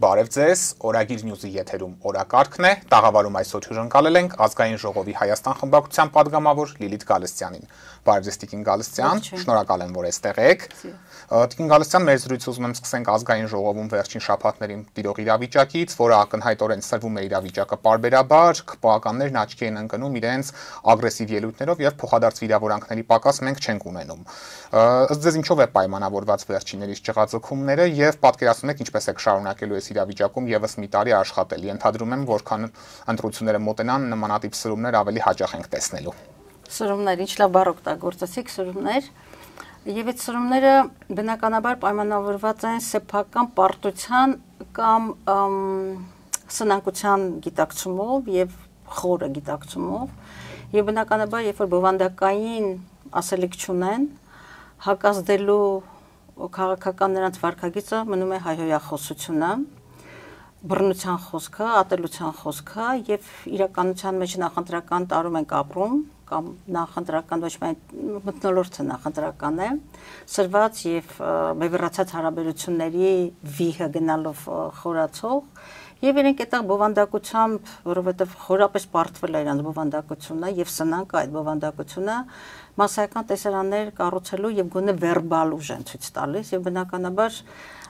Բարև ձեզ, Օրագիր Նյուզի եթերում օրակարգն է, տաղավարում այսօր հյուրընկալել ենք Ազգային ժողովի Հայաստան խմբակցության պատգամավոր Լիլիթ Գալստյանին։ Բարև ձեզ Տիկին Գալստյան, շնորհակալ եմ, որ այստեղ եք։ Տիկին Գալստյան, մեր զրույցը ուզում եմ սկսենք Ազգային ժողովում վերջին շաբաթներին տիրող իրավիճակից, որը ակնհայտորեն սրվում է իրավիճակը պարբերաբար, քպոականներն աչքի են ընկնում իրենց ագրեսիվ ելույթներով եւ փոխադարձ վիրավորանքների պակաս մենք չենք ունենում։ Ըստ ձեզ ինչով է պայմանավորված վերջիններիս ճղածոքումները եւ պատկերացնում եք ինչպես եք շարունակելու այս իրավիճակում եւս մի տարի աշխատել։ Ենթադրում եմ, որքան ընտրությունները մոտենան, նմանատիպ սրումներ ավելի հաճախ ենք տեսնելու։ Սրումներ, ինչ լավ բառ օգտագործեցիք, սրումներ։ Եվ այդ սրումները բնականաբար պայմանավորված են սեփական պարտության կամ սնանկության գիտակցումով եւ խորը գիտակցումով։ Եվ բնականաբար, երբ որ բովանդակային ասելիք չունեն, հակազդելու քաղաքական նրանց վարքագիծը մնում է հայհոյախոսությունը, բռնության խոսքը, ատելության խոսքը եւ իրականության մեջ նախընտրական տարում ենք ապրում կամ նախընտրական ոչ միայն մթնոլորտը նախընտրական է, սրված եւ բևեռացած հարաբերությունների վիհը գնալով խորացող եւ իրենք այդտեղ բովանդակությամբ, որովհետեւ խորապես պարտվել է իրանց բովանդակությունը եւ սնանկ այդ բովանդակությունը մասսայական տեսարաններ կառուցելու եւ գոնե վերբալ ուժ են ցույց տալիս եւ բնականաբար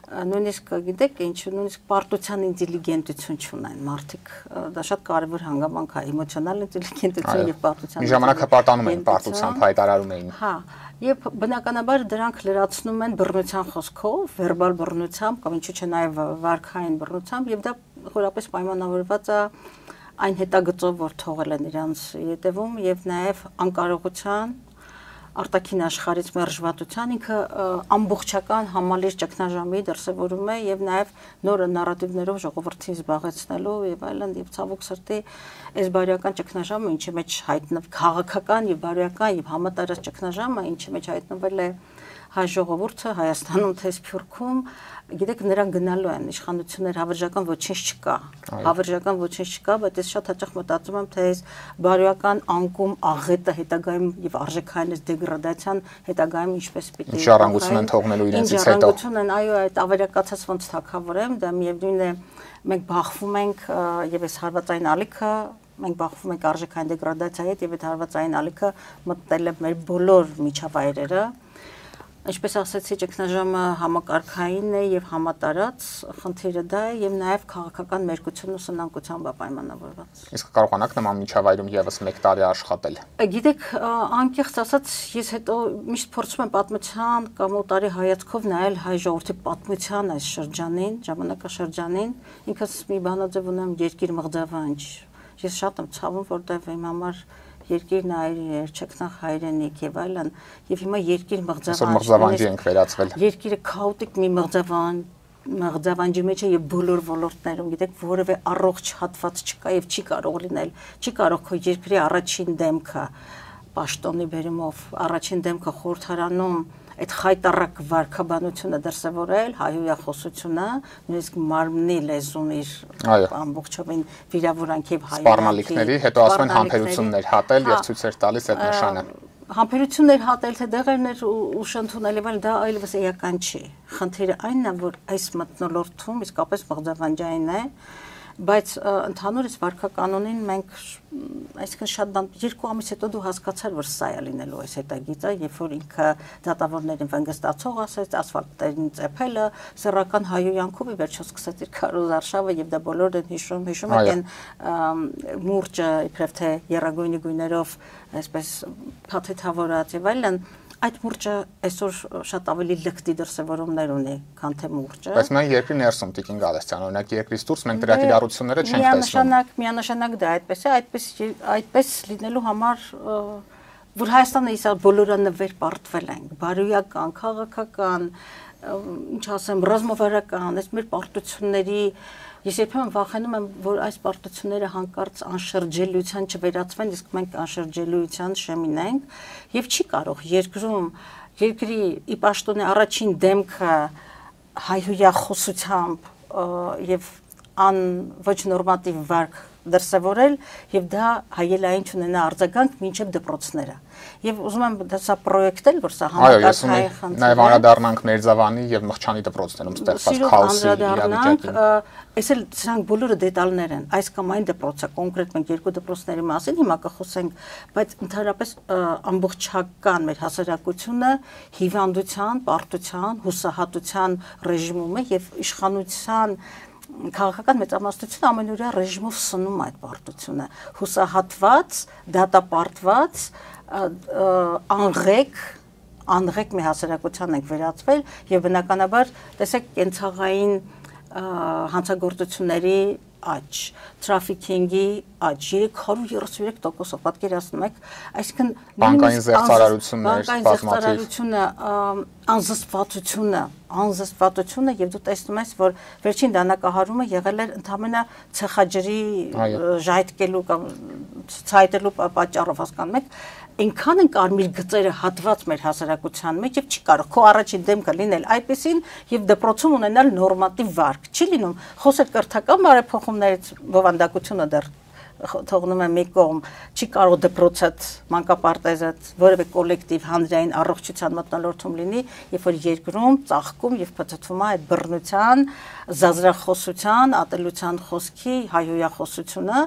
նույնիսկ գիտեք ինչ նույնիսկ պարտության ինտելիգենտություն չունեն մարդիկ դա շատ կարևոր հանգամանք է էմոցիոնալ ինտելիգենտություն եւ պարտության մի ժամանակ հպարտանում էին պարտությամբ հայտարարում էին հա եւ բնականաբար դրանք լրացնում են բռնության խոսքով վերբալ բռնությամբ կամ ինչու՞ չէ նաեւ վարքային բռնությամբ եւ դա խորապես պայմանավորված է այն հետագծով որ թողել են իրանց ետևում եւ նաեւ անկարողության արտաքին աշխարհից մերժվածության ինքը ամբողջական համալիր ճգնաժամի դրսևորում է եւ նաեւ նոր նարատիվներով ժողովրդին զբաղեցնելու եւ այլն եւ ցավոք սրտի այս բարոյական ճգնաժամը ինչի մեջ հայտնվ քաղաքական եւ բարոյական եւ համատարած ճգնաժամը ինչի մեջ հայտնվել է հայ ժողովուրդը Հայաստանում թե Սփյուռքում գիտեք նրանք գնալու են իշխանություններ հավերժական ոչինչ չկա հավերժական ոչինչ չկա բայց ես շատ հաճախ մտածում եմ թե այս բարոյական անկում աղետը հետագայում եւ արժեքային այս դեգրադացիան հետագայում ինչպես պիտի ժառանգություն են թողնելու իրենցից հետո ժառանգություն են այո այդ ավերակացած ոնց թակավորեմ դա միևնույն է մենք բախվում ենք եւ այս հարվածային ալիքը մենք բախվում ենք արժեքային դեգրադացիայի հետ եւ այդ հարվածային ալիքը մտնել է մեր բոլոր միջավայրերը Ինչպես ասացի, ճգնաժամը համակարգային է եւ համատարած, խնդիրը դա է եւ նաեւ քաղաքական մերկություն ու սնանկությամբ պայմանավորված։ Իսկ կարողանաք նման միջավայրում եւս 1 տարի աշխատել։ Գիտեք, անկեղծ ասած, ես հետո միշտ փորձում եմ պատմության կամ օտարի հայացքով նայել հայ ժողովրդի պատմության այս շրջանին, ժամանակաշրջանին, ինքս մի բանաձև ունեմ երկիր մղձավանջ։ Ես շատ եմ ցավում, որտեղ իմ համար երկիրն այրի էր, չքնախ հայրենիք եւ այլն, եւ հիմա երկիր մղձավանջի ենք վերածվել։ Երկիրը քաոտիկ մի մղձավանջի մեջ է եւ բոլոր ոլորտներում, գիտեք, որևէ առողջ հատված չկա եւ չի կարող լինել, չի կարող քո երկրի առաջին դեմքը պաշտոնի բերումով, առաջին դեմքը խորհրդարանում այդ խայտարակ վարքաբանությունը դրսևորել, հայհոյախոսությունը, նույնիսկ մարմնի լեզուն իր ամբողջովին վիրավորանքի եւ սպառնալիքների, հետո ասում են համբերություններ հատել եւ ցույցեր տալիս այդ նշանը։ Համբերություններ հատել թե դեղերներ ու շնթունել եւ դա այլևս էական չի։ Խնդիրը այնն է, որ այս մթնոլորտում իսկապես մղձավանջային է, բայց ընդհանուր այս վարքականոնին մենք այսինքն շատ 2 ամիս հետո դու հասկացար որ սա է լինելու այս հետագիծը երբ որ ինքը դատավորներին վնգստացող ասեց ասֆալտերին ծեփելը սեռական հայոյանքով ի վերջո սկսեց իր քարոզարշավը եւ դա բոլորն են հիշում եք այն մուրճը իբրև թե երագույնի գույներով այսպես փաթեթավորած եւ այլն Այդ մուրճը այսօր շատ ավելի լկտի դրսևորումներ ունի, քան թե մուրճը։ Բայց մենք երկրի ներսում Տիկին Գալստյան, օրինակ երկրից դուրս մենք դրա կիրառությունները չենք տեսնում։ Միանշանակ դա այդպես է, այդպես լինելու համար որ Հայաստանը իսա բոլորանվեր պարտվել ենք, բարոյական, քաղաքական, ինչ ասեմ, ռազմավարական, այս մեր պարտությունների Ես երբեմն վախենում եմ, որ այս պարտությունները հանկարծ անշրջելիության չվերածվեն, իսկ մենք անշրջելիության շեմինենք, եւ չի կարող երկրի ի պաշտոնե առաջին դեմքը հայհոյախոսությամբ եւ ոչ նորմատիվ վարք դրսևորել եւ դա հայելային չունենա արձագանք մինչեւ դպրոցները։ Եվ ուզում եմ դա պրոյեկտել, որ սա համակարգային խնդիր է։ Նաեւ անդրադառնանք Մերձավանի եւ Մղչանի դպրոցներում ստեղծված քաոսի իրավիճակին։ Այս էլ սրանք բոլորը դետալներ են։ Այս կամ այն դպրոցը կոնկրետ մենք երկու դպրոցների մասին հիմա կխոսենք, բայց ընդհանրապես ամբողջական մեր հասարակությունը հիվանդության, պարտության, հուսահատության ռեժիմում է եւ իշխանության քաղաքական մեծամասնությունը ամենօրյա ռեժիմով սնում այդ պարտությունը, հուսահատված, դատապարտված, անղեկ մի հասարակության ենք վերածվել եւ բնականաբար տեսեք կենցաղային հանցագործությունների աճ, թրաֆիքինգի աճ 333%, պատկերացնում եք, այսինքն բանկային զեղծարարություններ, բազմաթիվ անզսպվածությունը եւ դու տեսնում ես, որ վերջին դանակահարումը եղել էր ընդհանրապես ցեխաջրի ժայթկելու կամ ցայտելու պատճառով, հասկանում եք, այնքան են կարմիր գծերը հատված մեր հասարակության մեջ եւ չի կարող քո առաջին դեմքը լինել այդպեսին եւ դպրոցում ունենալ նորմատիվ վարկ։ Չի լինում խոսել կրթական բարեփոխումներից բովանդակությունը դեռ թողնում է մի կողմ, չի կարող դպրոցը, մանկապարտեզը, որևէ կոլեկտիվ հանրային առողջության մթնոլորտում լինի, երբ որ երկրում ծաղկում եւ փաթաթվում է այդ բռնության, զազրախոսության, ատելության խոսքի հայհոյախոսությունը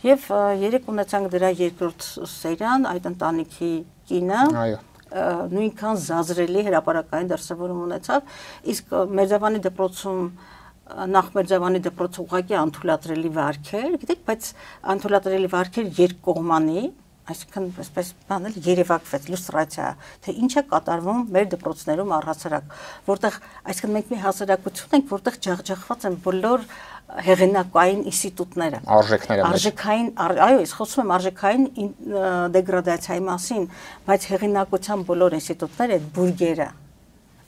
եւ երեք ունեցանք դրա երկրորդ սերիան, այդ ընտանիքի կինը նույնքան զազրելի հրապարակային դրսևորում ունեցավ, իսկ Մերձավանի դպրոցում նախ Մերձավանի դպրոցը ուղղակի անթույլատրելի վարքեր, գիտեք, բայց անթույլատրելի վարքեր երկկողմանի, այսինքն այսպես բանել երևակվեց լուստրացիա, թե ինչ է կատարվում մեր դպրոցներում առհասարակ, որտեղ այսինքն մենք մի հասարակություն ենք, որտեղ ջախջախված են բոլոր հեղինակային ինստիտուտները, արժեքային, այո, ես խոսում եմ արժեքային դեգրադացիայի մասին, բայց հեղինակության բոլոր ինստիտուտները այդ բուրգերը,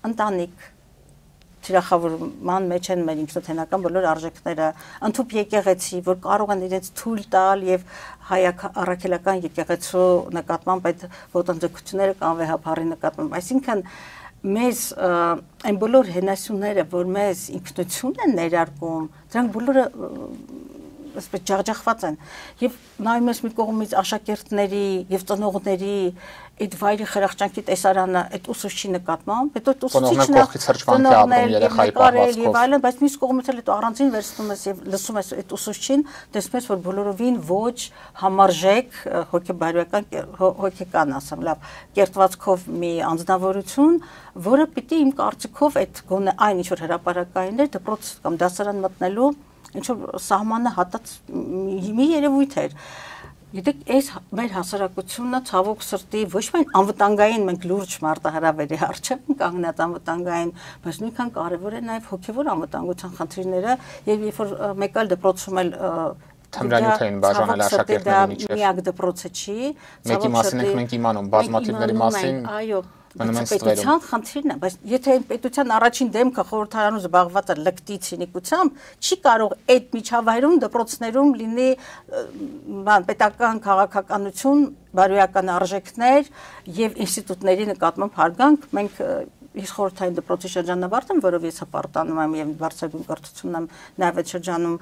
ընտանիք թիրախավորման մեջ են մեր ինքնաթենական բոլոր արժեքները, ընդհուպ եկեղեցի, որ կարող են իրենց թույլ տալ եւ առաքելական եկեղեցու նկատմամբ այդ ոտնձգությունները կանվեհապարի նկատմամբ, այսինքն մեզ այն բոլոր հենասյուները, որ մեզ ինքնություն են ներարկում, դրանք բոլորը այսպես ջախջախված են եւ նայում ես մի կողմից աշակերտների եւ ծնողների այդ վայրի խրախճանքի տեսարանը այդ ուսուցչի նկատմամբ, հետո ուսուցիչն կողքից հրճվանքի ապրում երեխայի պահվածքով եւ այլն, բայց մյուս կողմից էլ հետո առանձին վերցնում ես եւ լսում ես այդ ուսուցչին, տեսնում ես, որ բոլորովին ոչ համարժեք հոգեբարոյական ասեմ, լավ, կերտվածքով մի անձնավորություն, որը պիտի իմ կարծիքով այդ գոնե այն ինչ որ հրապարակային էր դպրոց կամ դասարան մտնելու ինչ-որ սահմանը հատած մի երևույթ էր։ Գիտեք, այս մեր հասարակությունը ցավոք սրտի ոչ միայն անվտանգային մենք լուրջ մարտահրավերի առջև ենք կանգնած անվտանգային, բայց նույնքան կարևոր է նաև հոգևոր անվտանգության խնդիրները եւ երբ որ մեկ այլ դպրոցում էլ թմրանյութային բաժանել աշակերտների միջև։ Միակ դպրոցը չի։ Մեկի մասին ենք մենք իմանում, բազմաթիվների մասին։ Այո, պետության խնդիրն է, բայց եթե պետության առաջին դեմքը խորհրդարանում զբաղված է լկտի ցինիկությամբ, չի կարող այդ միջավայրում դպրոցներում լինի պետական քաղաքականություն, բարոյական արժեքներ եւ ինստիտուտների նկատմամբ հարգանք։ Մենք Ես խորհրդային դպրոցի շրջանավարտ եմ, որով ես հպարտանում եմ եւ բարձրագույն կրթություն եմ նաեւ այդ շրջանում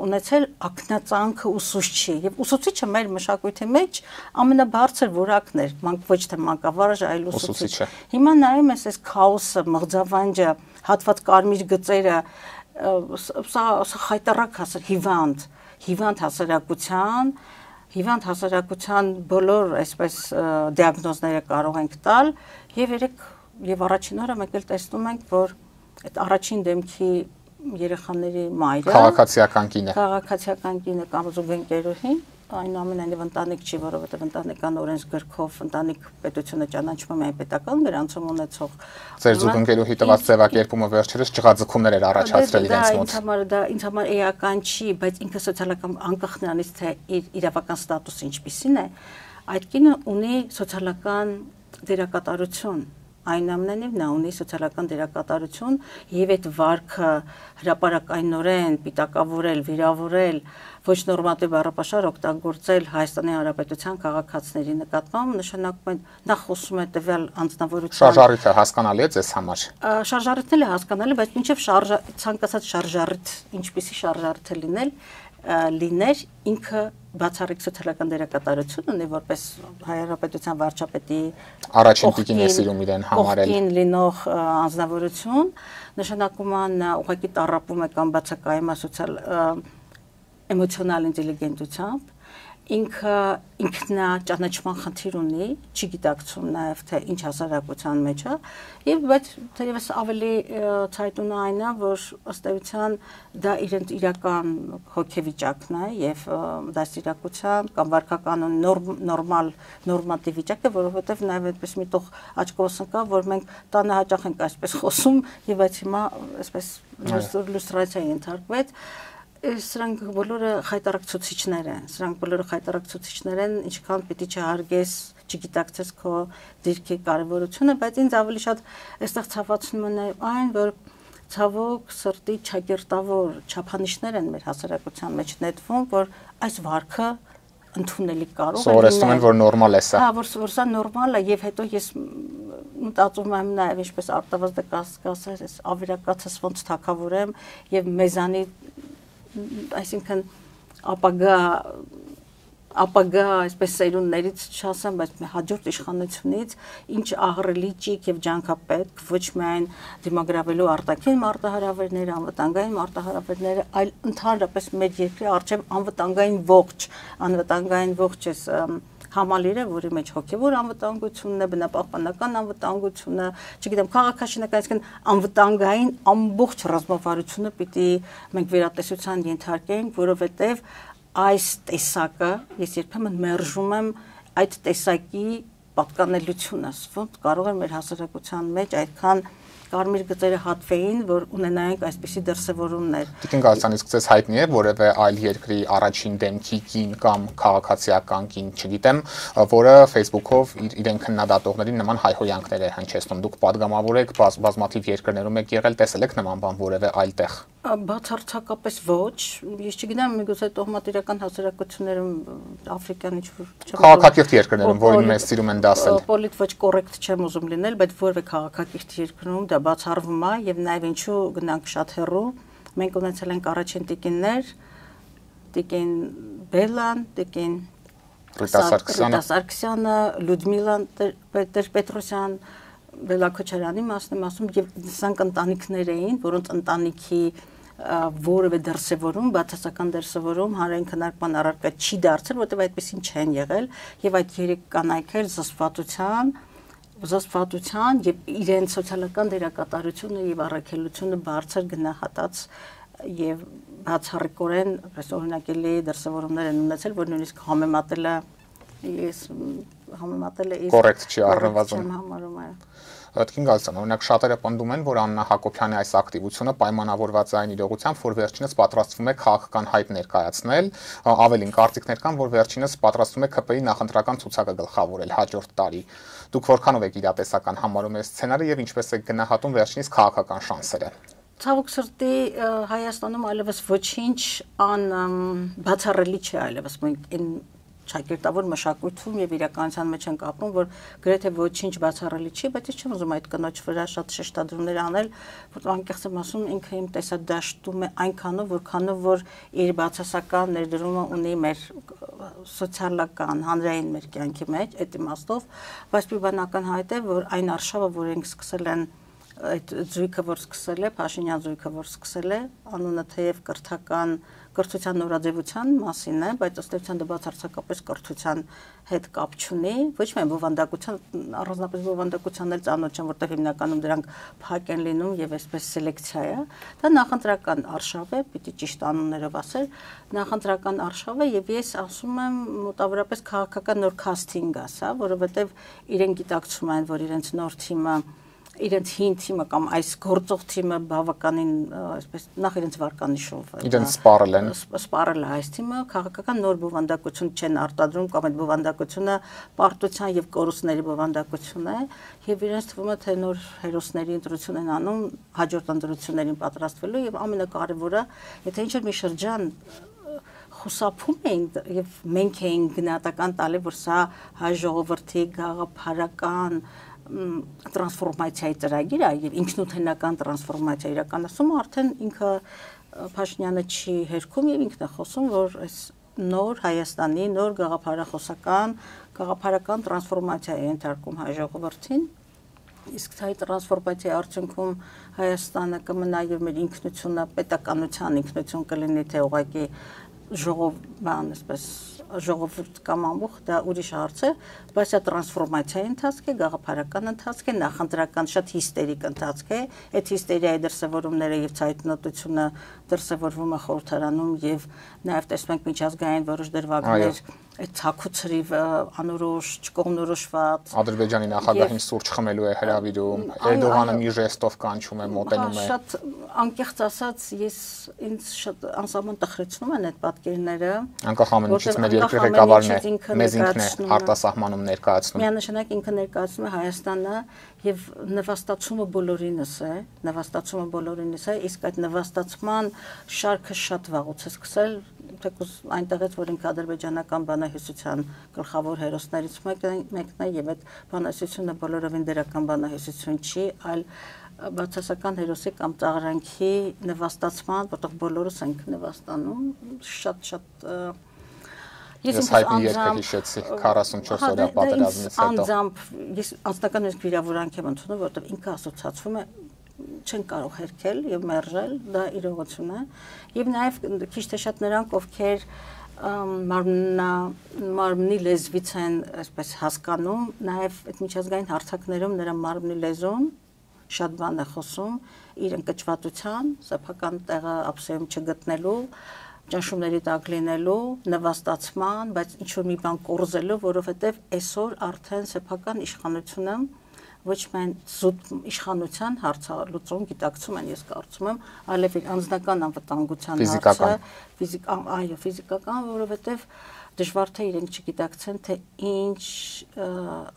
ունեցել ակնածանքը ուսուցչի եւ ուսուցիչը մեր մշակույթի մեջ ամենաբարձր որակն էր, ոչ թե մանկավարժ, այլ ուսուցիչ։ Հիմա նայում ես այս քաոսը, մղձավանջը, հատված կարմիր գծերը, սա խայտարակ հիվանդ հասարակության բոլոր այսպես դիագնոզները կարող ենք տալ եւ առաջին օրը մեկ էլ տեսնում ենք, որ այդ առաջին դեմքի երեխաների մայրը քաղաքացիական կինը կամ զուգընկերուհին այնուամենայնիվ ընտանիք չի, որովհետև ընտանեկան օրենսգրքով ընտանիք պետությունը ճանաչում է այն պետական գրանցում ունեցող։ Ձեր զուգընկերուհի տված ձևակերպումը վերջերս ջղաձգումներ էր առաջացրել իրենց մոտ։ Դա ինձ համար էական չի, բայց ինքը սոցիալական անկախ նրանից թե իր իրավական ստատուսը ինչպիսին է, այդ կինը ունի սոցիալական դերակատարություն։ Այնուամենայնիվ նա ունի սոցիալական դերակատարություն եւ այդ վարքը հրապարակայնորեն պիտակավորել, վիրավորել, ոչ նորմատիվ բառապաշար օգտագործել Հայաստանի Հանրապետության քաղաքացիների նկատմամբ նշանակում է նա խոսում է տվյալ անձնավորության շարժառիթը հասկանալի է ձեզ համար։ Շարժառիթն էլ է հասկանալի, բայց մինչև ցանկացած շարժառիթ, ինչպիսի շարժառիթ է լինել, լիներ ինքը բացառիկ սոցիալական դերակատարություն ունի որպես հայրապետության վարչապետի առաջին տիկին է սիրում իրեն համարել կողքին լինող անձնավորություն նշանակում է նա ուղղակի տառապում է կամ բացակայում է սոցիալ էմոցիոնալ ինտելիգենտությամբ ինքը ինքնաճանաչման խնդիր ունի, չի գիտակցում նաև թե ինչ հասարակության մեջ է, եւ բայց թերևս ավելի ցայտուն այն է, որ ըստ էության դա իրենց իրական հոգեվիճակն է եւ դաստիարակության կամ վարքականոն նորմատիվ վիճակ է, որովհետեւ նաև այդպես միտող աչքովս ընկա, որ մենք տանը հաճախ ենք այսպես խոսում եւ այս հիմա այսպես լուստրացիա ենթարկվեց Սրանք բոլորը խայտարակցուցիչներ են, սրանք բոլորը խայտարակցուցիչներ են, ինչքան պիտի չհարգես, չգիտակցես քո դիրքի կարևորությունը, բայց ինձ ավելի շատ այստեղ ցավացնում է այն, որ ցավոք սրտի ճակերտավոր չափանիշներ են մեր հասարակության մեջ նետվում, որ այս վարքը ընդունելի կարող է լինել։ Սովորեցնում են, որ նորմալ է սա։ Հա, որ սա նորմալ է եւ հետո ես մտածում եմ նաեւ ինչպես արտավազդը կասկածել, ես ավերակացս ոնց թակավորեմ եւ մեզանի այսինքն ապագա այսպես սերունդներից չասեմ, բայց հաջորդ իշխանությունից ինչ ահռելի ճիք եւ ջանքապետք ոչ միայն դիմագրավելու արտաքին մարտահրավերները, անվտանգային մարտահրավերները, այլ ընդհանրապես մեր երկրի արժեվ անվտանգային ողջ էս համալիրը, որի մեջ հոգևոր անվտանգությունն է, բնապահպանական անվտանգությունը, չգիտեմ, քաղաքաշինական, այսինքն անվտանգային ամբողջ ռազմավարությունը պիտի մենք վերատեսության ենթարկենք, որովհետև այս տեսակը ես երբեմն մերժում եմ այդ տեսակի պատկանելությունը, ոնց կարող է մեր հասարակության մեջ այդքան կարմիր գծերը հատվեին, որ ունենայինք այսպիսի դրսևորումներ։ Տիկին Գալստյան, իսկ ձեզ հայտնի է որևէ այլ երկրի առաջին դեմքի կին կամ քաղաքացիական կին, չգիտեմ, որը Facebook-ով իրեն քննադատողներին նման հայհոյանքներ է հնչեցնում։ Դուք падգամավոր եք, բազմաթիվ երկրներում եք եղել, տեսել եք նման բան որևէ այլ տեղ։ Բացարձակապես ոչ, ես չգիտեմ, միգուցե տոհմատիրական հասարակություններում աֆրիկյան ինչ-որ քաղաքակիրթ երկրներում, որին մեզ սիրում են դասել։ Պոլիտ ոչ կոռեկտ չեմ ուզում լինել, բայց որևէ քաղաքակիրթ երկրում դա բացառվում է եւ նաեւ ինչու գնանք շատ հեռու։ Մենք ունեցել ենք առաջին տիկիններ, տիկին Բելան, տիկին Ռիտա Սարգսյանը, Լյուդմիլան Պետրոսյան, Բելա Քոչարյանի մասն եմ ասում եւ սրանք ընտանիքներ էին, որոնց ընտանիքի որևէ դրսևորում, բացասական դրսևորում հանրային քննարկման առարկա չի դարձել, որտեղ այդպեսին չեն եղել եւ այդ երեք կանայքեր զսպվածության եւ իրենց սոցիալական դերակատարությունը եւ առաքելությունը բարձր գնահատած եւ բացառիկորեն այս օրինակելի դրսևորումներ են ունեցել, որ նույնիսկ համեմատելը կոռեկտ չի առնվազն։ Համարում եմ Տիկին Գալստյան, օրինակ շատերը պնդում են, որ Աննա Հակոբյանի այս ակտիվությունը պայմանավորված է այն իրողությամբ, որ վերջինս պատրաստվում է քաղաքական հայտ ներկայացնել, ավելին կարծիքներ կան, որ վերջինս պատրաստվում է ՔՊ-ի նախընտրական ցուցակը գլխավորել հաջորդ տարի։ Դուք որքանով եք իրատեսական համարում այս սցենարը եւ ինչպես եք գնահատում վերջինիս քաղաքական շանսերը։ Ցավոք սրտի Հայաստանում այլևս ոչինչ բացառելի չէ, այլևս մենք ճակերտավոր մշակույթում եւ իրականության մեջ ենք ապրում, որ գրեթե ոչինչ բացառելի չի, բայց ես չեմ ուզում այդ կնոջ վրա շատ շեշտադրումներ անել, որ անկեղծ եմ ասում, ինքը իմ տեսադաշտում է այնքանով, որքանով որ իր բացասական ներդրումը ունի մեր սոցիալական, հանրային մեր կյանքի մեջ, այդ իմաստով, բայց մի բան ակնհայտ է, որ այն արշավը, որ ենք սկսել են այդ զույգը, որ սկսել է, Փաշինյան զույգը, որ սկսել է, անունը թեև կրթության նորաձևության մասին է, բայց ըստ էության դա բացարձակապես կրթության հետ կապ չունի, ոչ միայն բովանդակության, առանձնապես բովանդակությանն էլ ծանոթ չեմ, որտեղ հիմնականում դրանք փակ են լինում եւ այսպես սելեկցիա է։ Դա նախընտրական արշավ է, պիտի ճիշտ անուններով ասել, նախընտրական արշավ է եւ ես ասում եմ մոտավորապես քաղաքական նոր քասթինգ է սա, որովհետեւ իրեն գիտակցում են, որ իրենց նոր թիմը իրենց հին թիմը կամ այս գործող թիմը բավականին այսպես նախ իրենց վարկանիշով իրենց սպառել է այս թիմը քաղաքական նոր բովանդակություն չեն արտադրում կամ այդ բովանդակությունը պարտության եւ կորուստների բովանդակություն է եւ իրենց թվում է թե նոր հերոսների ընտրություն են անում հաջորդ ընտրություններին պատրաստվելու եւ ամենակարևորը եթե ինչ-որ մի շրջան խուսափում էին եւ մենք էինք գնահատական տալի որ սա հայ ժողովրդի գաղափարական տրանսֆորմացիայի ծրագիր է եւ ինքնութենական տրանսֆորմացիա իրականացումը արդեն ինքը Փաշինյանը չի հերքում եւ ինքն է խոսում, որ այս նոր Հայաստանի նոր գաղափարական տրանսֆորմացիա է ենթարկում հայ ժողովրդին, իսկ այդ տրանսֆորմացիայի արդյունքում Հայաստանը կմնա եւ մեր ինքնությունը պետականության ինքնություն կլինի, թե ուղղակի ժողովուրդ կամ ամբողջ դա ուրիշ հարց է, բայց այդ տրանսֆորմացիայի ընթացք է, գաղափարական ընթացք է, նախընտրական շատ հիստերիկ ընթացք է, այդ հիստերիայի դրսևորումները եւ ցայտնոտությունը դրսևորվում է խորհրդարանում եւ նաեւ տեսնում ենք միջազգային որոշ դրվագներ այդ ցակուցրիվ անորոշ չկողմնորոշված Ադրբեջանի նախագահին սուրճ խմելու է հրավիրում, Էրդողանը մի ժեստով կանչում է, մոտենում է։ Շատ անկեղծ ասած, ինձ շատ անսահման տխրեցնում են այդ պատկերները։ Անկախ ամեն ինչից մեր երկրի ղեկավարն է, մեզ ինքն է արտասահմանում ներկայացնում։ Միանշանակ ինքը ներկայացնում է Հայաստանը եւ նվաստացումը բոլորինս է, իսկ այդ նվաստացման շարքը շատ վաղուց է սկսել, թեկուզ այնտեղից, որ ինքը ադրբեջանական բանահյուսության գլխավոր հերոսներից մեկն է եւ այդ բանահյուսությունը բոլորովին դրական բանահյուսություն չի, այլ բացասական հերոսի կամ ծաղրանքի նվաստացման, որտեղ բոլորս ենք նվաստանում, շատ Ես հայտնի երգը հիշեցի 44 օրյա պատերազմից հետո։ Անձամբ ես անձնական իսկ վիրավորանք եմ ընդունում, որովհետև ինքը ասոցացվում է չեն կարող հերքել եւ մերժել, դա իրողություն է։ Եվ նաեւ քիչ թե շատ նրանք, ովքեր մարմնի լեզվից են այսպես հասկանում, նաեւ այդ միջազգային հարթակներում նրա մարմնի լեզուն շատ բան է խոսում իր ընկճվածության, սեփական տեղը աբսեում չգտնելու, ճնշումների տակ լինելու, նվաստացման, բայց ինչ-որ մի բան կորզելու, որովհետև այսօր արդեն սեփական իշխանությունը ոչ միայն զուտ իշխանության հարցալուծում գիտակցում են, ես կարծում եմ, այլև անձնական անվտանգության հարցը, ֆիզիկական, որովհետև դժվար թե իրենք չգիտակցեն, թե ինչ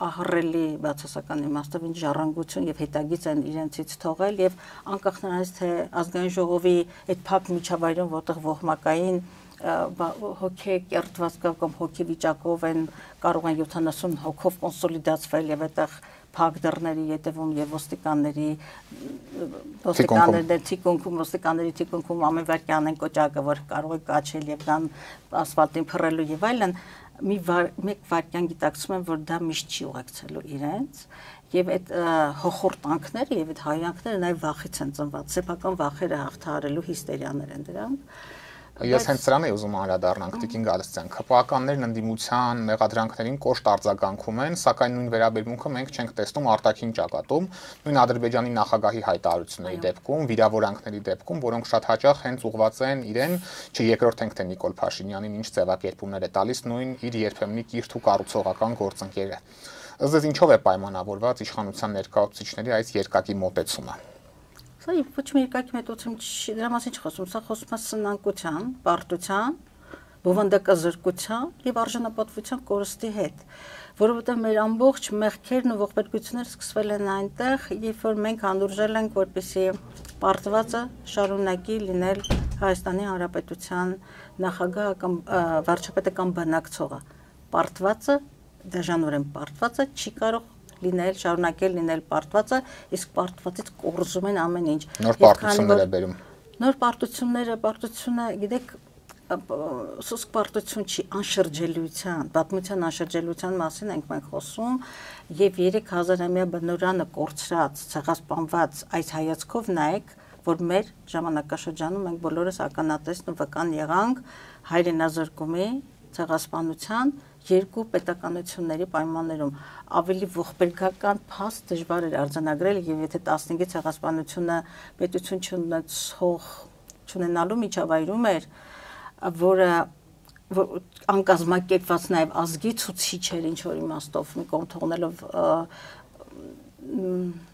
ահռելի բացասական իմաստով, ինչ ժառանգություն եւ հետագիծ են իրենցից թողել եւ անկախ նրանից, թե ազգային ժողովի այդ փակ միջավայրում, որտեղ ոհմակային հոգեկերտված կամ հոգեվիճակով են կարող են 70 հոգով կոնսոլիդացվել եւ այդտեղ փակ դռների ետևում եւ ոստիկանների թիկունքում ամեն վարքյան են կոճակը, որ կարող է կաչել եւ դան ասֆալտին փռելու եւ այլն, մեկ վարքյան գիտակցում են, որ դա միշտ չի ուղեկցելու իրենց եւ այդ հոխորտանքները եւ այդ հայանքները նաեւ վախից են ծնված, սեփական վախերը հաղթահարելու հիստերիաներ են դրանք։ Ես հենց սրան եմ ուզում անդրադառնանք Տիկին Գալստյան։ ԿՊԱ-ականներն ընդդիմության մեղադրանքներին կոշտ արձագանքում են, սակայն նույն վերաբերմունքը մենք չենք տեսնում արտաքին ճակատում, նույն Ադրբեջանի նախագահի հայտարարությունների դեպքում, վիրավորանքների դեպքում, որոնք շատ հաճախ հենց ուղղված են իրեն, չերրորդենք թե Նիկոլ Փաշինյանին ինչ ձևակերպումներ է տալիս նույն իր երբեմնի կիրթ ու կառուցողական գործընկերը։ Ըստ ձեզ ինչով է պայմանավորված իշխանության ներկայացուցիչների այս երկակի մոտեցումը։ Սա ոչ մի երկակի մոտեցում չի, դրա մասին չխոսում, սա խոսում է սնանկության, պարտության, բովանդակազրկության եւ արժանապատվության կորստի հետ, որովհետեւ մեր ամբողջ մեղքերն ու ողբերգությունները սկսվել են այնտեղ, երբ որ մենք հանդուրժել ենք, որպեսզի պարտվածը շարունակի լինել Հայաստանի Հանրապետության նախագահը կամ վարչապետը կամ բանակցողը։ Պարտվածը, դաժանորեն պարտվածը չի կարող լինել, շարունակել լինել պարտվածը, իսկ պարտվածից կորզում են ամեն ինչ։ Նոր պարտություններ է բերում։ Նոր պարտությունը, գիտեք, սոսկ պարտություն չի, անշրջելիության, պատմության անշրջելիության մասին ենք մենք խոսում, եւ 3000-ամյա բնորանը կորցրած, ցեղասպանված այս հայացքով նայեք, որ մեր ժամանակաշրջանում մենք բոլորս ականատեսն ու վկան եղանք հայրենազրկումի, ցեղասպանության երկու պետականությունների պայմաններում ավելի ողբերգական փաստ դժվար էր արձանագրել եւ եթե 15-ի ցեղասպանությունը պետություն չունենալու միջավայրում էր, որը անկազմակերպված նաեւ ազգի ցուցիչ էր ինչ որ իմաստով մի կողմ թողնելով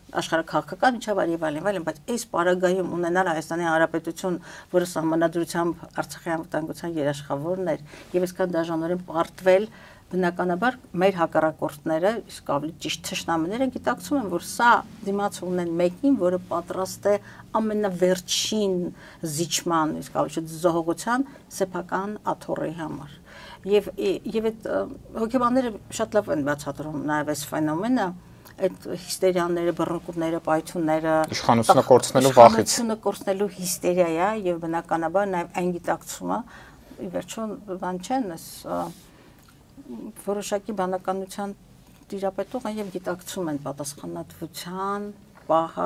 աշխարհաքաղաքական միջավայր եւ այլն, բայց այս պարագայում ունենալ Հայաստանի Հանրապետություն, որը սահմանադրությամբ Արցախի անվտանգության երաշխավորն էր եւ այսքան դաժանորեն պարտվել, բնականաբար մեր հակառակորդները, իսկ ավելի ճիշտ թշնամիները գիտակցում են, որ սա դիմաց ունեն մեկին, որը պատրաստ է ամենավերջին զիջման, իսկ ավելի զոհողության սեփական աթոռի համար։ Եվ այդ հոգեբանները շատ լավ են բացատրում նաեւ այս ֆենոմենը, այդ հիստերիաները, բռնկումները, պայթյունները, իշխանությունը կորցնելու վախից, իշխանությունը կորցնելու հիստերիա է եւ բնականաբար նաեւ այն գիտակցումը ի վերջո բան չեն, այս որոշակի բանականության տիրապետողը եւ գիտակցում են պատասխանատվության պահը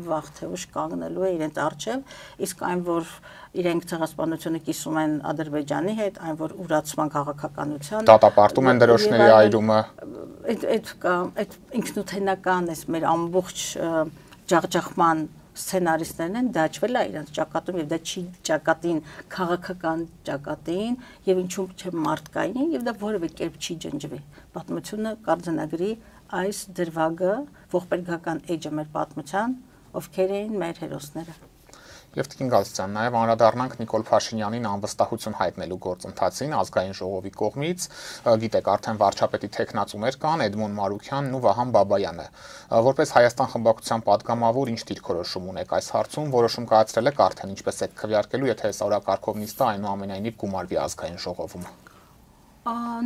վաղ թե ուշ կանգնելու է իրենց առջև, իսկ այն որ իրենք ցեղասպանությունը կիսում են Ադրբեջանի հետ, այն որ ուրացման քաղաքականության դատապարտում են դրոշների այրումը, այդ ինքնութենական էս մեր ամբողջ ջախջախման սցենարիստներն են դաջվել է իրենց ճակատում եւ դա չի ճակատին քաղաքական ճակատին եւ ինչու՞ չէ մարդկային եւ դա որևէ կերպ չի ջնջվի պատմությունը կարձանագրի այս դրվագը ողբերգական էջը մեր պատմության ովքեր էին մեր հերոսները Եվ Տիկին Գալստյան, նաև անդրադառնանք Նիկոլ Փաշինյանին անվստահություն հայտնելու գործընթացին ազգային ժողովի կողմից, գիտեք, արդեն վարչապետի թեկնածուներ կան Էդմոն Մարուքյանն ու Վահան Բաբայանը։ Որպես Հայաստան խմբակցության падգամավոր ինչ դիրքորոշում ունեք այս հարցում, որոշում կայացրել եք արդեն ինչպես եք քվեարկելու, եթե այս օրակարգով նիստը այնուամենայնիվ գումարվի ազգային ժողովում։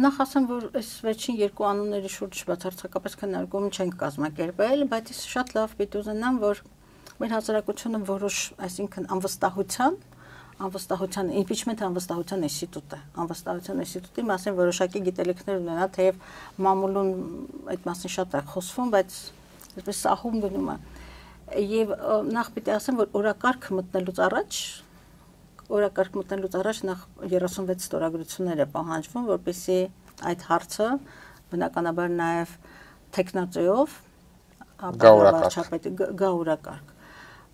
Նախ ասեմ, որ այս վերջին երկու անունների շուրջ բացարձակապես քննարկում չենք կազմակերպել, բայց ես շատ լավ պիտի ուզենամ, որ մեր հասարակությունը որոշ, այսինքն անվստահության impeachment անվստահության ինստիտուտ է։ Անվստահության ինստիտուտի մասին որոշակի գիտելիքներ ունենա, թեև մամուլում այդ մասին շատ է խոսվում, բայց այսպես սահում գնում է։ Եվ նախ պիտի ասեմ, որ օրակարգ մտնելուց առաջ նախ 36 ստորագրություններ է պահանջվում, որպեսզի այդ հարցը բնականաբար նաև տեխնացիով գա օրակարգ։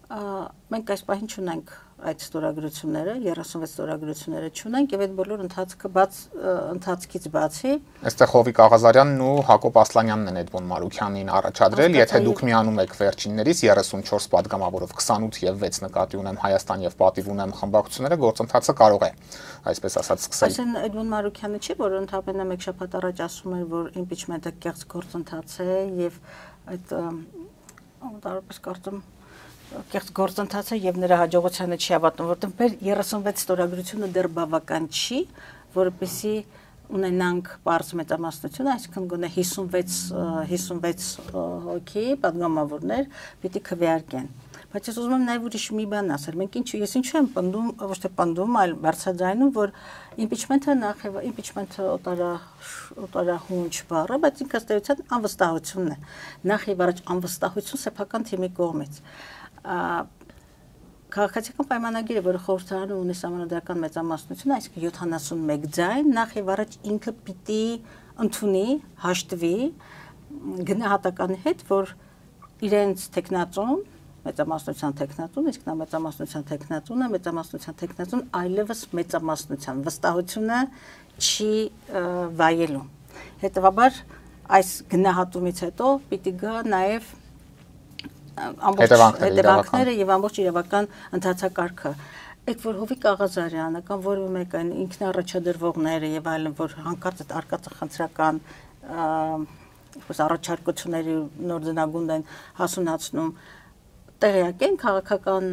Մենք այս պահին չունենք այդ ստորագրությունները, 36 ստորագրությունները չունենք եւ այդ բոլոր ընթացքից բացի Այստեղ Հովիկ Աղազարյանն ու Հակոբ Ասլանյանն են Էդմոն Մարուքյանին առաջադրել, եթե դուք միանում եք վերջիններից 34 падգամավորով 28 եւ 6 նկատի ունեմ Հայաստան եւ պատիվ ունեմ խմբակցությունները, գործընթացը կարող է, այսպես ասած, սկսել։ Այսինքն Էդմոն Մարուքյանը չի, որ ընդհանրապես մեկ շաբաթ առաջ ասում էր, որ impeachment-ը կեղծ գործընթաց է եւ այդ տարբերս կարծում կեղծ գործընթացը եւ նրա հաջողությանը չի հավատում, որտեղ 36 ստորագրությունը դեռ բավական չի, որպեսզի ունենանք բարձ մեծամասնություն, այսինքն գոնե 56 հոգի падգամավորներ պիտի քվեարկեն։ Բայց ես ուզում եմ նաեւ ուրիշ մի բան ասել։ Մենք ես ինչու եմ պնդում, ոչ թե պնդում, այլ բարձրաձայնում, որ impeachment-ը նախ impeachment-ը օտարահունչ բառը, բայց ինքը ըստ էության անվստահությունն է։ Նախ եւ առաջ անվստահություն սեփական թիմի կողմից։ Քաղաքացիական պայմանագիրը, որը խորհրդարանը ունի սահմանադրական մեծամասնություն, այսինքն 71 ձայն, նախ եւ առաջ ինքը պիտի ընդունի, հաշտվի գնահատականի հետ, որ իրենց տեխնատուն, մեծամասնության տեխնատուն, իսկ նա մեծամասնության տեխնատուն այլևս մեծամասնության վստահությունը չի վայելում։ Հետևաբար այս գնահատումից հետո պիտի գա նաեւ հետևանքները եւ ամբողջ իրավական ընթացակարգը այդ որ Հովիկ Աղազարյանը կամ որևէ մեկն ինքնաառաջադրվողները եւ այլն որ հանկարծ այդ արկածախնդրական առաջարկությունների նոր ձնագունդ են հասունացնում տեղյակ են քաղաքական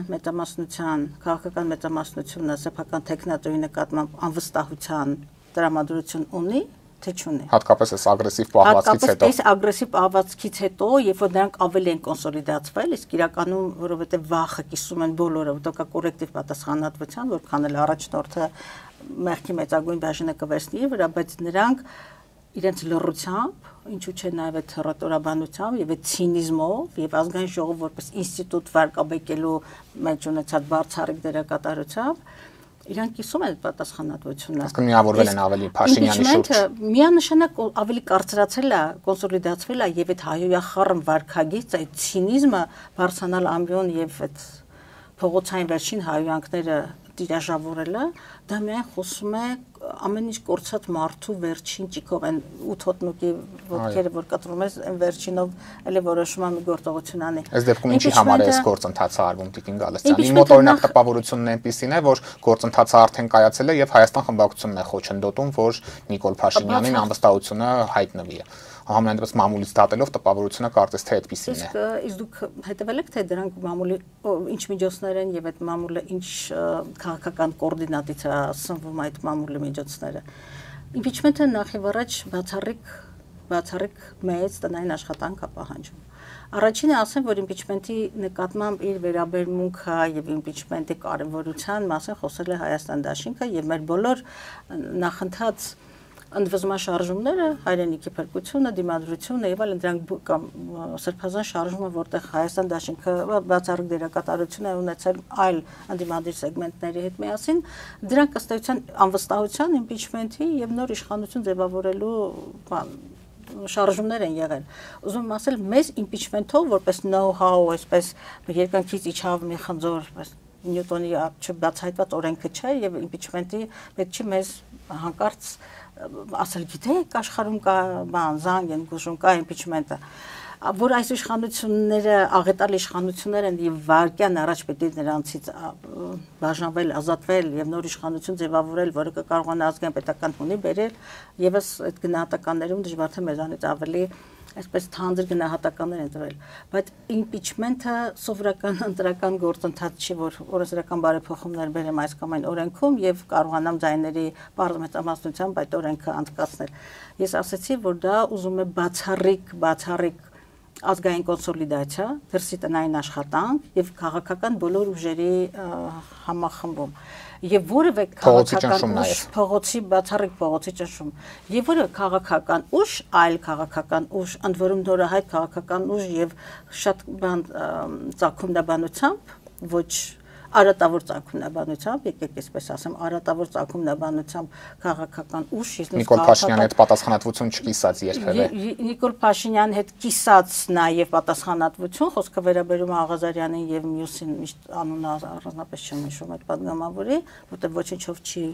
մեծամասնությունը սեփական տեխնատոյի նկատմամբ անվստահության տրամադրություն ունի թե չունի։ Հատկապես այս ագրեսիվ պահվածքից հետո։ Հատկապես այս ագրեսիվ պահվածքից հետո, երբ որ նրանք ավելի են կոնսոլիդացվել, իսկ իրականում որովհետև վախը կիսում են բոլորը, որտեղ կա կորեկտիվ պատասխանատվության, որքան էլ առաջնորդը մեղքի մեծագույն բաժինը կվերցնի իր վրա, բայց նրանք իրենց լռությամբ, ինչու՞ չէ նաև այդ հռետորաբանությամբ եւ այդ ցինիզմով եւ ազգային ժողով որպես ինստիտուտ վարկաբեկելու մեջ ունեցած բարձրիկ դերակատարությամբ իրանք կիսում են պատասխանատվությունը։ Իսկ միավորվել են ավելի Փաշինյանի շուրջ։ Միանշանակ ավելի կարծրացել է, կոնսոլիդացվել է եւ այդ հայոյախառն վարկագից, այդ ցինիզմը բարձրանալ ամբիոն եւ այդ փողոցային վերջին հայոյանքները տիրաժավորելը, դա միայն խոսում է ամեն ինչ կորցած մարդու վերջին ճիքով են 8 հոտնուկի ոտքերը որ կտրում ես այն վերջինով էլի որոշումը մի գործողություն անի։ Այս դեպքում ինչի համար է այս գործընթացը արվում Տիկին Գալստյանի։ Իմ մոտօրինակ տպավորությունն այնպեսին է, որ գործընթացը արդեն կայացել է եւ Հայաստան խմբակցությունն է խոչընդոտում, որ Նիկոլ Փաշինյանին անվստահությունը հայտնվի։ Համենայնդեպս մամուլից դատելով տպավորությունը կարծես թե այդպեսին է։ Իսկ դուք հետևել եք թե դրանք մամուլի ինչ միջոցներ են եւ այդ մամուլը ինչ քաղաքական կոորդինատից է սնվում այդ մամուլի միջոցները։ Impeachment-ը նախ եւ առաջ բացառիկ բացառիկ մեծ տնային աշխատանք է պահանջում։ Առաջինը ասեմ, որ impeachment-ի նկատմամբ իր վերաբերմունքը եւ impeachment-ի կարեւորության մասին խոսել է Հայաստան դաշինքը եւ մեր բոլոր նախընթաց ընդվզմաշարժումները, հայրենիքի փրկությունը, դիմադրությունը եւ այլն դրանք կամ սրբազան շարժումը, որտեղ Հայաստան դաշինքը բացառիկ դերակատարություն է ունեցել այլ անդիմադիր սեգմենտների հետ միասին, դրանք ըստ էության անվստահության impeachment-ի եւ նոր իշխանություն ձևավորելու շարժումներ են եղել։ Ուզում եմ ասել, մեզ impeachment-ով որպես know-how, այսպես երկնքից իջավ մի խնձոր, Նյուտոնի չբացահայտված օրենքը չէ եւ impeachment-ի պետք չի մեզ հանկարծ ասել գիտեք աշխարհում կա բան զանգ են գուժում կա impeachment-ը որ այս իշխանությունները աղետալի իշխանություններ են եւ վարկյան առաջ պետք է նրանցից բաժանվել ազատվել եւ նոր իշխանություն ձևավորել որը կկարողանա ազգային պետական հունի բերել եւս այդ գնահատականներում դժվար թե մեզանից ավելի այսպես թանձր գնահատականներ են տվել բայց impeachment-ը սովորական ընտրական գործընթաց չի որ օրենսդրական բարեփոխումներ բերեմ այս կամ այն օրենքում եւ կարողանամ ձայների բարձրամասնությամբ այդ օրենքը անցկացնել ես ասացի որ դա ուզում է բացառիկ ազգային կոնսոլիդացիա դրսի տնային աշխատանք եւ քաղաքական բոլոր ուժերի համախմբում եւ որևէ քաղաքական ուժ փողոցի բացառիկ փողոցի ճնշում եւ որը քաղաքական ուժ այլ քաղաքական ուժ ընդ որում նորահայտ քաղաքական ուժ եւ շատ բան ցակումնաբանությամբ ոչ արատավոր ցակումնաբանությամբ եկեք այսպես ասեմ արատավոր ցակումնաբանությամբ քաղաքական ուժ Նիկոլ Փաշինյանի հետ պատասխանատվություն չկիսած երբևէ Նիկոլ Փաշինյանի հետ կիսած նաեւ պատասխանատվություն խոսքը վերաբերում է Աղազարյանին եւ մյուսին միշտ անունը առանձնապես չեմ հիշում այդ պատգամավորի որտեղ ոչինչով չի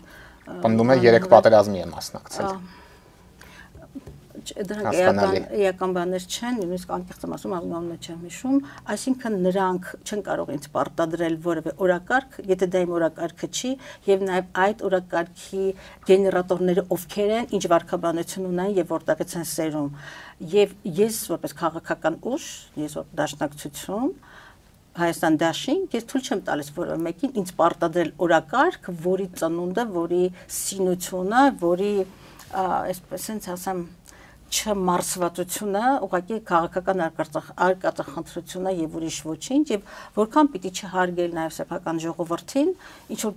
պնդում է 3 պատերազմի է մասնակցել դրանք էական բաներ չեն, նույնիսկ անկեղծ եմ ասում, ազգանունը չեմ հիշում, այսինքն նրանք չեն կարող ինձ պարտադրել որևէ օրակարգ, եթե դա իմ օրակարգը չի, եւ նաեւ այդ օրակարգի գեներատորները ովքեր են, ինչ վարքաբանություն ունեն եւ որտեղից են սերում։ Եվ ես որպես քաղաքական ուժ, ես որպես դաշնակցություն Հայաստան դաշինք, ես թույլ չեմ տալիս որևէ մեկին ինձ պարտադրել օրակարգ, որի ծնունդը, որի սինությունը, որի այսպես ասեմ չմարսվածությունը, ուղղակի քաղաքական արկածախնդրությունը եւ ուրիշ ոչինչ եւ որքան պիտի չհարգել նաեւ սեփական ժողովրդին, ինչ որ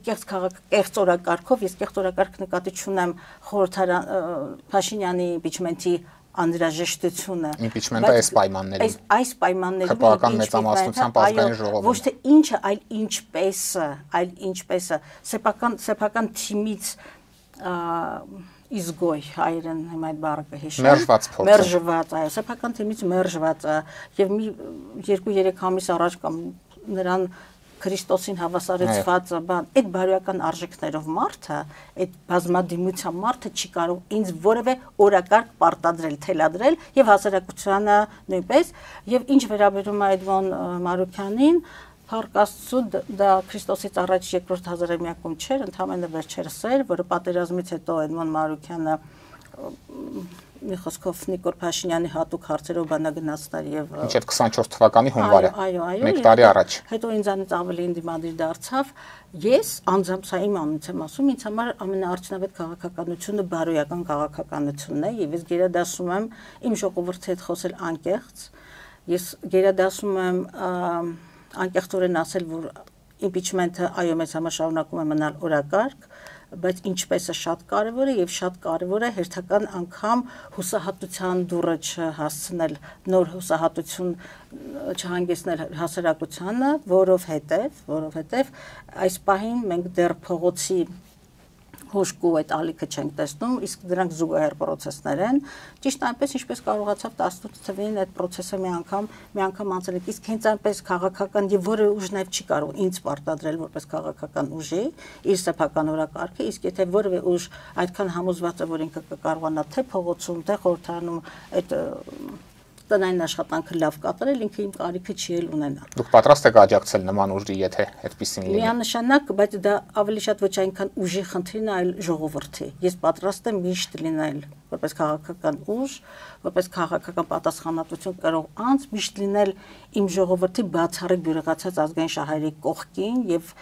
կեղծ օրակարգով, ես կեղծ օրակարգ նկատի չունեմ խորհրդարան Փաշինյանի impeachment-ի անհրաժեշտությունը impeachment-ը այս պայմաններում քաղաքական մեծամասնությամբ ազգային ժողովում ոչ թե ինչը, այլ ինչպեսը սեփական թիմից Իզգոյ հայերեն հիմա այդ բառը կհիշեմ մերժված այո սեփական թիմից մերժված եւ մի 2-3 ամիս առաջ կամ նրան Քրիստոսին հավասարեցված բան այդ բարոյական արժեքներով մարդը այդ բազմադիմության մարդը չի կարող ինձ որևէ օրակարգ պարտադրել թելադրել եւ հասարակությանը նույնպես եւ ինչ վերաբերում է Էդմոն Մարուքյանին Փառք Աստծո դա Քրիստոսից առաջ երկրորդ հազարամյակում չէր, ընդհանրապես վերջերս էր, որը պատերազմից հետո Էդմոն Մարուքյանը մի խոսքով Նիկոլ Փաշինյանի հատուկ հարցերով բանագնացներ եւ մինչեւ 24 թվականի հունվարը։ Այո, մեկ տարի առաջ։ Հետո ինձանից ավելի ինդիմադիր դարձավ։ Ես անձամբ սա իմ անունից եմ ասում, ինձ համար ամենաարդյունավետ քաղաքականությունը բարոյական քաղաքականությունն է եւ ես գերադասում եմ իմ ժողովրդի հետ խոսել անկեղծ։ Ես գերադասում եմ անկեղծորեն ասել, որ impeachment-ը այո մեծ համար շարունակում է մնալ օրակարգ, բայց ինչպես է շատ կարևոր է եւ շատ կարևոր է հերթական անգամ հուսահատության դուռը չհասցնել, նոր հուսահատություն չհանգեցնել հասարակությանը, որովհետեւ այս պահին մենք դեռ փողոցի հոշկու այդ ալիքը չենք տեսնում, իսկ դրանք զուգահեռ process-ներ են։ Ճիշտ այնպես ինչպես կարողացավ 18 թվականին այդ process-ը մի անգամ անցնել, իսկ հենց այնպես քաղաքական եւ որը ուժ նաեւ չի կարող ինձ պարտադրել որպես քաղաքական ուժի իր սեփական օրակարգը, իսկ եթե որևէ ուժ այդքան համոզված է, որ ինքը կկարողանա թե փողոցում, թե խորհրդարանում այդ տնային աշխատանքը լավ կատարել, ինքը իմ կարիքը չի ունենա։ Դուք պատրաստ եք աջակցել նման ուժի, եթե այդպեսին լինի։ Միանշանակ, բայց դա ավելի շատ ոչ այնքան ուժի խնդիրն է, այլ ժողովրդի։ Ես պատրաստ եմ միշտ լինել որպես քաղաքական ուժ, որպես քաղաքական պատասխանատվություն կարող անձ միշտ լինել իմ ժողովրդի բացառիկ բյուրեղացած ազգային շահերի կողքին եւ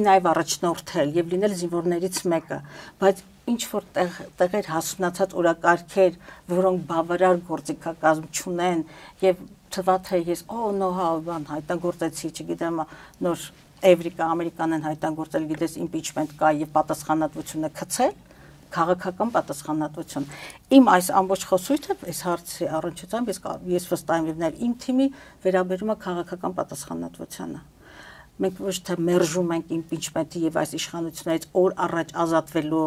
նաեւ առաջնորդել եւ լինել զինվորներից մեկը, բայց ինչ որ տեղեր հասունացած օրակարգեր, որոնք բավարար գործիքակազմ չունեն եւ թվա թե ես բան հայտնագործեցի, չգիտեմ, նոր Էվրիկա, Ամերիկան են հայտնագործել, գիտես, impeachment կա եւ պատասխանատվությունը գցել, քաղաքական պատասխանատվություն։ Իմ այս ամբողջ խոսույթը այս հարցի առնչությամբ ես վստահ եմ եւ իմ թիմի վերաբերում է քաղաքական պատասխանատվությանը։ Մենք ոչ թե մերժում ենք impeachment-ի եւ այս իշխանություններից օր առաջ ազատվելու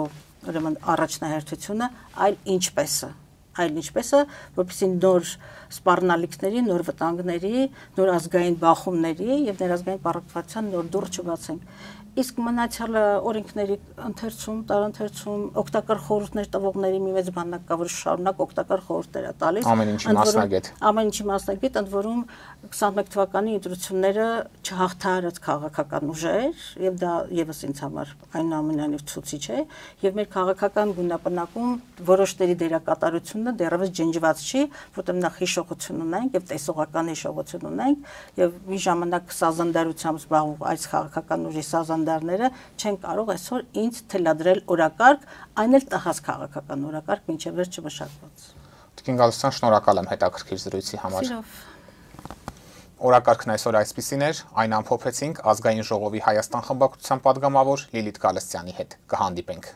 ուրեմն առաջնահերթությունը, այլ ինչպես է, որպեսզի նոր սպառնալիքների, նոր վտանգների, նոր ազգային բախումների եւ ներազգային պարակվածության նոր դուռ չբացենք։ Իսկ մնացյալը օրենքների ընթերցում, տարընթերցում օգտակար խորհուրդներ տվողների մի մեծ բանակ կա, որ շարունակ օգտակար խորհուրդներ է տալիս։ Ամեն ինչի մասնագետ, ընդ որում 21 թվականի ընտրությունները չհաղթահարած քաղաքական ուժեր, եւ դա եւս ինձ համար այնուամենայնիվ ցուցիչ է, եւ մեր քաղաքական գունապնակում որոշների դերակատարությունը դեռևս ջնջված չի, որտեղ նախ հիշողություն ունենք եւ տեսողական հիշողություն ունենք, եւ մի ժամանակ սազանդարությամբ զբաղվող այս քաղաքական ուժի սազանդարները չեն կարող այսօր ինձ թելադրել օրակարգ, այն էլ տհաս քաղաքական օրակարգ, մինչև վերջ չմշակված։ Տիկին Գալստյան, շնորհակալ եմ հետաքրքիր զրույցի համար։ Սիրով։ Օրակարգն այսօր այսպիսին էր, այն ամփոփեցինք Ազգային ժողովի Հայաստան խմբակցության պատգամավոր Լիլիթ Գալստյանի հետ։ Կհանդիպենք։